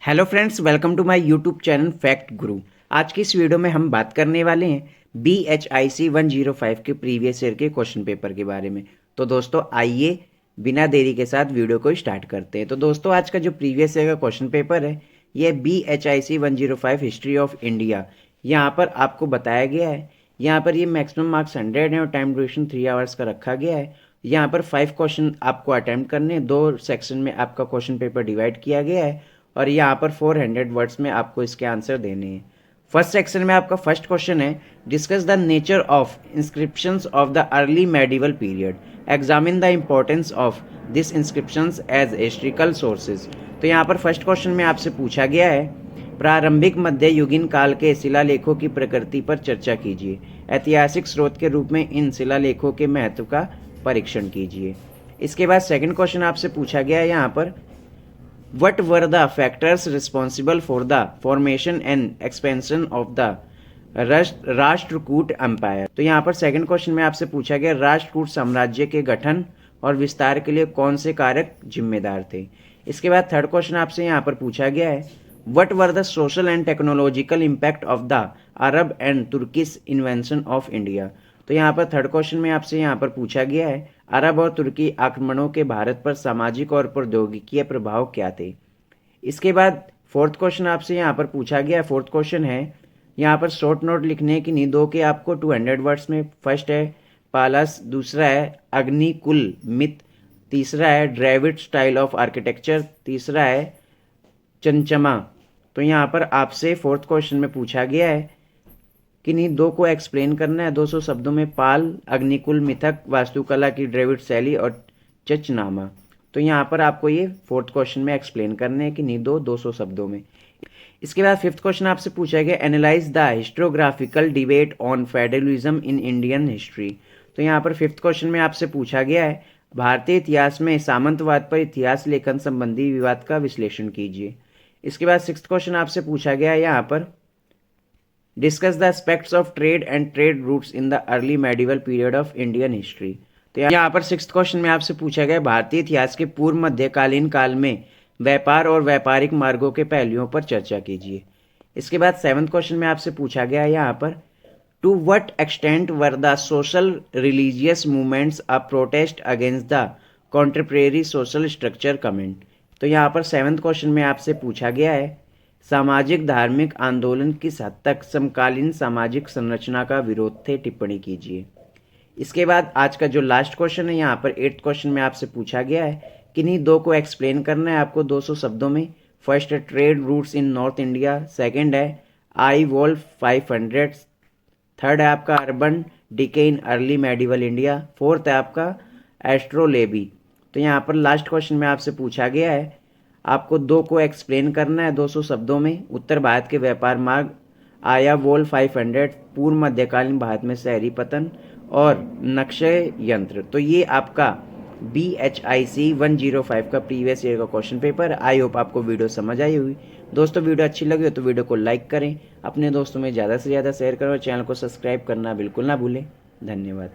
Hello friends, welcome to my YouTube channel fact Guru. आज की इस वीडियो में हम बात करने वाले हैं BHIC 105 के प्रीवियस ईयर के क्वेश्चन पेपर के बारे में। तो दोस्तों आइए बिना देरी के साथ वीडियो को स्टार्ट करते हैं। तो दोस्तों आज का जो प्रीवियस ईयर का क्वेश्चन पेपर है ये BHIC 105 हिस्ट्री ऑफ इंडिया। यहाँ पर आपको बताया गया है, यहाँ पर ये मैक्सिमम मार्क्स 100 है और टाइम ड्यूरेशन 3 आवर्स का रखा गया है। यहाँ पर 5 क्वेश्चन आपको अटेम्प्ट करने हैं, 2 सेक्शन में आपका क्वेश्चन पेपर डिवाइड किया गया है और यहाँ पर 400 वर्ड्स में आपको इसके आंसर देने हैं। फर्स्ट सेक्शन में आपका फर्स्ट क्वेश्चन है, discuss the nature of inscriptions of the early medieval period, examine the importance of this inscriptions as historical sources. तो यहाँ पर फर्स्ट क्वेश्चन में आपसे पूछा गया है, प्रारंभिक मध्ययुगीन काल के शिलालेखों की प्रकृति पर चर्चा कीजिए, ऐतिहासिक स्रोत के रूप में इन शिलालेखों के महत्व का परीक्षण कीजिए। इसके बाद सेकंड क्वेश्चन आपसे पूछा गया है यहाँ पर, What were the factors responsible for the formation and expansion of the Rashtrakuta empire. तो यहाँ पर सेकंड क्वेश्चन में आपसे पूछा गया, राष्ट्रकूट साम्राज्य के गठन और विस्तार के लिए कौन से कारक जिम्मेदार थे। इसके बाद थर्ड क्वेश्चन आपसे यहाँ पर पूछा गया है, What were the social and technological impact of the Arab and Turkish invention of India। तो यहाँ पर थर्ड क्वेश्चन में आपसे यहाँ पर पूछा गया है, अरब और तुर्की आक्रमणों के भारत पर सामाजिक और प्रौद्योगिकीय प्रभाव क्या थे। इसके बाद फोर्थ क्वेश्चन आपसे यहाँ पर पूछा गया है, फोर्थ क्वेश्चन है यहाँ पर शॉर्ट नोट लिखने की नींद दो के आपको 200 वर्ड्स में। फर्स्ट है पालस, दूसरा है अग्निकुल मिथ, तीसरा है ड्रेविड स्टाइल ऑफ आर्किटेक्चर, तीसरा है चंचमा। तो यहाँ पर आपसे फोर्थ क्वेश्चन में पूछा गया है कि नहीं दो को एक्सप्लेन करना है 200 शब्दों में, पाल, अग्निकुल मिथक, वास्तुकला की ड्रेविड शैली और चचनामा। तो यहाँ पर आपको ये फोर्थ क्वेश्चन में एक्सप्लेन करने हैं कि नहीं दो 200 शब्दों में। इसके बाद फिफ्थ क्वेश्चन आपसे पूछा गया, analyse the historiographical debate on federalism in Indian history. तो यहाँ पर फिफ्थ क्वेश्चन में आपसे पूछा गया है, भारतीय इतिहास में सामंतवाद पर इतिहास लेखन संबंधी विवाद का विश्लेषण कीजिए। इसके बाद सिक्स्थ क्वेश्चन आपसे पूछा गया है यहाँ पर, discuss the aspects of trade and trade roots in the early medieval period of Indian history. तो यहाँ पर सिक्स्थ क्वेश्चन में आपसे पूछा गया, भारतीय इतिहास के पूर्व मध्यकालीन काल में व्यापार और व्यापारिक मार्गों के पहलुओं पर चर्चा कीजिए। इसके बाद सेवंथ क्वेश्चन में आपसे पूछा गया है यहाँ पर, to what extent were the social religious movements a protest against the contemporary social structure comment. तो यहाँ पर सेवंथ क्वेश्चन में आपसे पूछा गया है, सामाजिक धार्मिक आंदोलन किस हद तक समकालीन सामाजिक संरचना का विरोध थे, टिप्पणी कीजिए। इसके बाद आज का जो लास्ट क्वेश्चन है यहाँ पर एट्थ क्वेश्चन में आपसे पूछा गया है, किन्हीं दो को एक्सप्लेन करना है आपको 200 शब्दों में। फर्स्ट है trade roots in north India, second है आई वॉल्फ 500, थर्ड है आपका urban decay in early medieval India, fourth है आपका एस्ट्रोलेबी। तो यहाँ पर लास्ट क्वेश्चन में आपसे पूछा गया है, आपको दो को एक्सप्लेन करना है 200 शब्दों में। उत्तर भारत के व्यापार मार्ग, आया वॉल 500, पूर्व मध्यकालीन भारत में शहरी पतन और नक्शे यंत्र। तो ये आपका BHIC 105 का प्रीवियस ईयर का क्वेश्चन पेपर। आई होप आपको वीडियो समझ आई हुई। दोस्तों वीडियो अच्छी लगी हो तो वीडियो को लाइक करें, अपने दोस्तों में ज़्यादा से ज़्यादा शेयर करें और चैनल को सब्सक्राइब करना बिल्कुल ना भूलें। धन्यवाद।